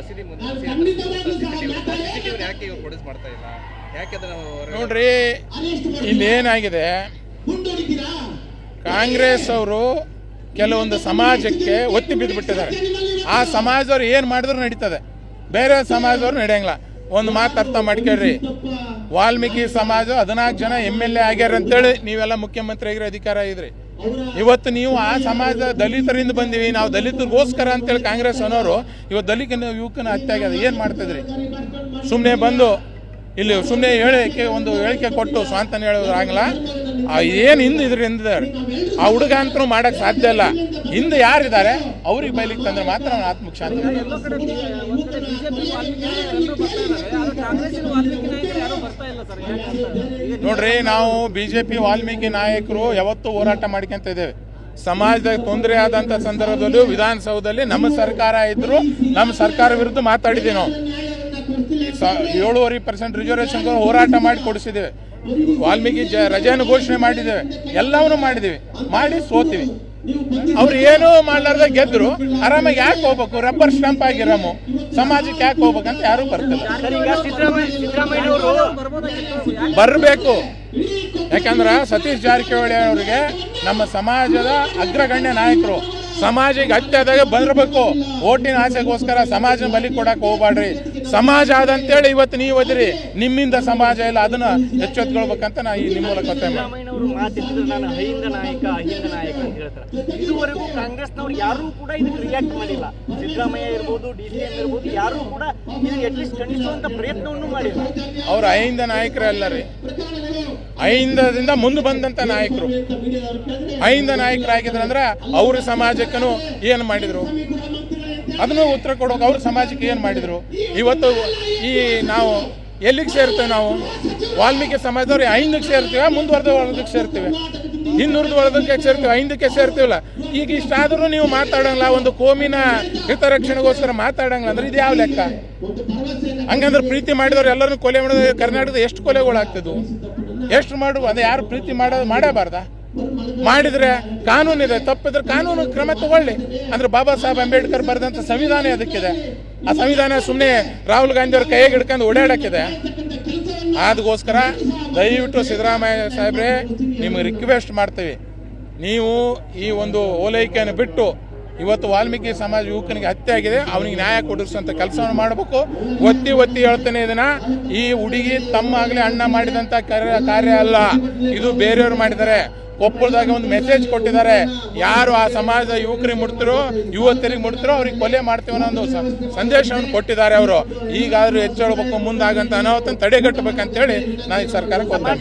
ಪರಿಸ್ಥಿತಿ ಯಾಕೆ ಇವ್ರು ಪ್ರೊಡ್ಯೂಸ್ ಮಾಡ್ತಾ ಇಲ್ಲ? ಯಾಕೆ ನೋಡ್ರಿ, ಇಲ್ಲೇನಾಗಿದೆ, ಕಾಂಗ್ರೆಸ್ ಅವರು ಕೆಲವೊಂದು ಸಮಾಜಕ್ಕೆ ಒತ್ತಿ ಬಿದ್ದುಬಿಟ್ಟಿದ್ದಾರೆ. ಆ ಸಮಾಜದವ್ರು ಏನು ಮಾಡಿದ್ರು ನಡೀತದೆ, ಬೇರೆ ಸಮಾಜದವ್ರು ನಡೆಯಂಗಿಲ್ಲ. ಒಂದು ಮಾತು ಅರ್ಥ ಮಾಡ್ಕೊಳ್ರಿ, ವಾಲ್ಮೀಕಿ ಸಮಾಜ 14 ಜನ MLA ಆಗ್ಯಾರ ಅಂತೇಳಿ ನೀವೆಲ್ಲ ಮುಖ್ಯಮಂತ್ರಿ ಆಗಿರೋ ಅಧಿಕಾರ ಇದ್ರಿ. ಇವತ್ತು ನೀವು ಆ ಸಮಾಜ ದಲಿತರಿಂದ ಬಂದಿವಿ, ನಾವು ದಲಿತರಿಗೋಸ್ಕರ ಅಂತೇಳಿ ಕಾಂಗ್ರೆಸ್ ಅನ್ನೋರು ಇವತ್ತು ದಲಿತ ಯುವಕನ ಹತ್ಯೆ ಆಗ್ಯದ. ಏನು ಮಾಡ್ತಿದ್ರಿ? ಸುಮ್ಮನೆ ಬಂದು ಇಲ್ಲಿ ಸುಮ್ಮನೆ ಒಂದು ಹೇಳಿಕೆ ಕೊಟ್ಟು ಸ್ವಾಂತನ ಹೇಳೋದು ಆಗಲ್ಲ. ಏನು ಹಿಂದೆ ಇದರಿಂದ ಆ ಹುಡುಗ ಅಂತೂ ಮಾಡೋಕ್ಕೆ ಸಾಧ್ಯ ಇಲ್ಲ. ಹಿಂದೆ ಯಾರಿದ್ದಾರೆ ಅವ್ರಿಗೆ ಬೈಲಿಕ್ಕೆ ತಂದ್ರೆ ಮಾತ್ರ ಅವ್ನು ಆತ್ಮಕ್ಕೆ ಶಾಂತಿ. ನೋಡ್ರಿ, ನಾವು BJP ವಾಲ್ಮೀಕಿ ನಾಯಕರು ಯಾವತ್ತೂ ಹೋರಾಟ ಮಾಡ್ಕೊಂತ ಇದ್ದೇವೆ. ಸಮಾಜದಾಗ ತೊಂದರೆ ಆದಂಥ ಸಂದರ್ಭದಲ್ಲೂ ವಿಧಾನಸೌಧದಲ್ಲಿ ನಮ್ಮ ಸರ್ಕಾರ ಇದ್ರು, ನಮ್ಮ ಸರ್ಕಾರ ವಿರುದ್ಧ ಮಾತಾಡಿದ್ದೀವಿ. ನಾವು 7.5% ರಿಸರ್ವೇಷನ್ ಹೋರಾಟ ಮಾಡಿ ಕೊಡಿಸಿದ್ದೇವೆ. ವಾಲ್ಮೀಕಿ ರಜೆಯನ್ನು ಘೋಷಣೆ ಮಾಡಿದ್ದೇವೆ, ಎಲ್ಲವನ್ನೂ ಮಾಡಿದ್ದೀವಿ, ಮಾಡಿ ಸೋತೀವಿ. ಅವ್ರು ಏನೂ ಮಾಡ್ಲಾರ್ದ ಗೆದ್ರು. ಆರಾಮಾಗಿ ಯಾಕೆ ಹೋಗ್ಬೇಕು? ರಬ್ಬರ್ ಸ್ಟಾಂಪ್ ಆಗಿರಮು ಸಮಾಜಕ್ಕೆ ಯಾಕೆ ಹೋಗ್ಬೇಕಂತ ಯಾರು ಬರ್ತಿಲ್ಲ. ಬರಬೇಕು. ಯಾಕಂದ್ರೆ ಸತೀಶ್ ಜಾರಕಿಹೊಳಿ ಅವರಿಗೆ ನಮ್ಮ ಸಮಾಜದ ಅಗ್ರಗಣ್ಯ ನಾಯಕರು. ಸಮಾಜಕ್ಕೆ ಹತ್ಯೆ ಆದಾಗ ಬರಬೇಕು. ಓಟಿನ ಆಸೆಗೋಸ್ಕರ ಸಮಾಜ ಬಲಿ ಕೊಡಕ್ಕೆ ಹೋಗ್ಬಾಡ್ರಿ. ಸಮಾಜ ಅದಂತೇಳಿ ಇವತ್ತು ನೀವು ಓದಿರಿ, ನಿಮ್ಮಿಂದ ಸಮಾಜ ಇಲ್ಲ, ಅದನ್ನ ಎಚ್ಚೆತ್ಕೊಳ್ಬೇಕಂತ ನಾ ಈ ನಿಮ್ಮ ಮೂಲಕ ಇದುವರೆಗೂ ಕಾಂಗ್ರೆಸ್ನವ್ರು ಯಾರು ಕೂಡ ಇದಕ್ಕೆ ರಿಯಾಕ್ಟ್ ಮಾಡಿಲ್ಲ. ಸಿದ್ದರಾಮಯ್ಯ ಇರ್ಬೋದು, DCM ಇರ್ಬೋದು, ಯಾರು ಕೂಡ ಇದಕ್ಕೆ ಅಟ್ಲೀಸ್ಟ್ ಖಂಡಿಸುವಂತ ಪ್ರಯತ್ನವನ್ನು ಮಾಡಿಲ್ಲ. ಅವ್ರ ಅಹಿಂದ ನಾಯಕರಲ್ಲ ರೀ, ಅಹಿಂದದಿಂದ ಮುಂದೆ ಬಂದಂತ ನಾಯಕರು. ಅಹಿಂದ ನಾಯಕರಾಗಿದ್ರಂದ್ರೆ ಅವ್ರ ಸಮಾಜಕ್ಕೂ ಏನು ಮಾಡಿದ್ರು ಅದನ್ನು ಉತ್ತರ ಕೊಡೋಕೆ. ಅವ್ರ ಸಮಾಜಕ್ಕೆ ಏನು ಮಾಡಿದ್ರು? ಇವತ್ತು ಈ ನಾವು ಎಲ್ಲಿಗೆ ಸೇರ್ತೇವೆ? ನಾವು ವಾಲ್ಮೀಕಿ ಸಮಾಜದವ್ರು ಅಹಿಂದಕ್ಕೆ ಸೇರ್ತೀವಿ, ಮುಂದುವರೆದ ವರ್ಗಕ್ಕೆ ಸೇರ್ತೀವಿ, ಹಿಂದುಳಿದ ವರ್ಗಕ್ಕೆ ಸೇರ್ತೀವಿ, ಅಹಿಂದಕ್ಕೆ ಸೇರ್ತೀವಲ್ಲ. ಈಗ ಇಷ್ಟಾದ್ರೂ ನೀವು ಮಾತಾಡಂಗಿಲ್ಲ, ಒಂದು ಕೋಮಿನ ಹಿತರಕ್ಷಣೆಗೋಸ್ಕರ ಮಾತಾಡಂಗಿಲ್ಲ ಅಂದ್ರೆ ಇದು ಯಾವ ಲೆಕ್ಕ? ಹಂಗಂದ್ರೆ ಪ್ರೀತಿ ಮಾಡಿದವ್ರು ಎಲ್ಲರನ್ನು ಕೊಲೆ ಮಾಡಿದ್ರೆ ಕರ್ನಾಟಕದ ಎಷ್ಟು ಕೊಲೆಗಳಾಗ್ತಿದ್ವು? ಎಷ್ಟು ಮಾಡುವ? ಅದೇ ಯಾರು ಪ್ರೀತಿ ಮಾಡಬಾರ್ದ? ಮಾಡಿದ್ರೆ ಕಾನೂನಿದೆ, ತಪ್ಪಿದ್ರೆ ಕಾನೂನು ಕ್ರಮ ತಗೊಳ್ಳಿ. ಅಂದ್ರೆ ಬಾಬಾ ಸಾಹೇಬ್ ಅಂಬೇಡ್ಕರ್ ಬರೆದಂತ ಸಂವಿಧಾನ ಅದಕ್ಕಿದೆ. ಆ ಸಂವಿಧಾನ ಸುಮ್ಮನೆ ರಾಹುಲ್ ಗಾಂಧಿ ಅವ್ರ ಕೈಗೆ ಹಿಡ್ಕೊಂಡು ಓಡಾಡಕ್ಕಿದೆ. ಅದಕ್ಕೋಸ್ಕರ ದಯವಿಟ್ಟು ಸಿದ್ದರಾಮಯ್ಯ ಸಾಹೇಬ್ರೆ, ನಿಮಗೆ ರಿಕ್ವೆಸ್ಟ್ ಮಾಡ್ತೀವಿ, ನೀವು ಈ ಒಂದು ಓಲೈಕೆಯನ್ನು ಬಿಟ್ಟು ಇವತ್ತು ವಾಲ್ಮೀಕಿ ಸಮಾಜ ಯುವಕನಿಗೆ ಹತ್ಯೆ ಆಗಿದೆ, ಅವನಿಗೆ ನ್ಯಾಯ ಕೊಡಿಸುವಂಥ ಕೆಲಸವನ್ನು ಮಾಡಬೇಕು. ಒತ್ತಿ ಹೇಳ್ತೇನೆ, ಇದನ್ನ ಈ ಹುಡುಗಿ ತಮ್ಮ ಆಗಲಿ ಅಣ್ಣ ಮಾಡಿದಂಥ ಕಾರ್ಯ ಅಲ್ಲ, ಇದು ಬೇರೆಯವರು ಮಾಡಿದ್ದಾರೆ. ಕೊಪ್ಪಳದಾಗ ಒಂದು ಮೆಸೇಜ್ ಕೊಟ್ಟಿದ್ದಾರೆ, ಯಾರು ಆ ಸಮಾಜದ ಯುವಕರಿಗೆ ಮುಟ್ತಿರೋ ಯುವತಿಯರಿಗೆ ಮುಟ್ತಿರೋ ಅವ್ರಿಗೆ ಕೊಲೆ ಮಾಡ್ತೀವಿ ಅನ್ನೋ ಒಂದು ಸಂದೇಶವನ್ನು ಕೊಟ್ಟಿದ್ದಾರೆ ಅವರು. ಈಗಾದರೂ ಎಚ್ಚರಬೇಕು, ಮುಂದಾಗಂತ ಅನಾಹುತ ತಡೆಗಟ್ಟಬೇಕಂತೇಳಿ ನಾನು ಸರ್ಕಾರಕ್ಕೆ ಒತ್ತಾಯ.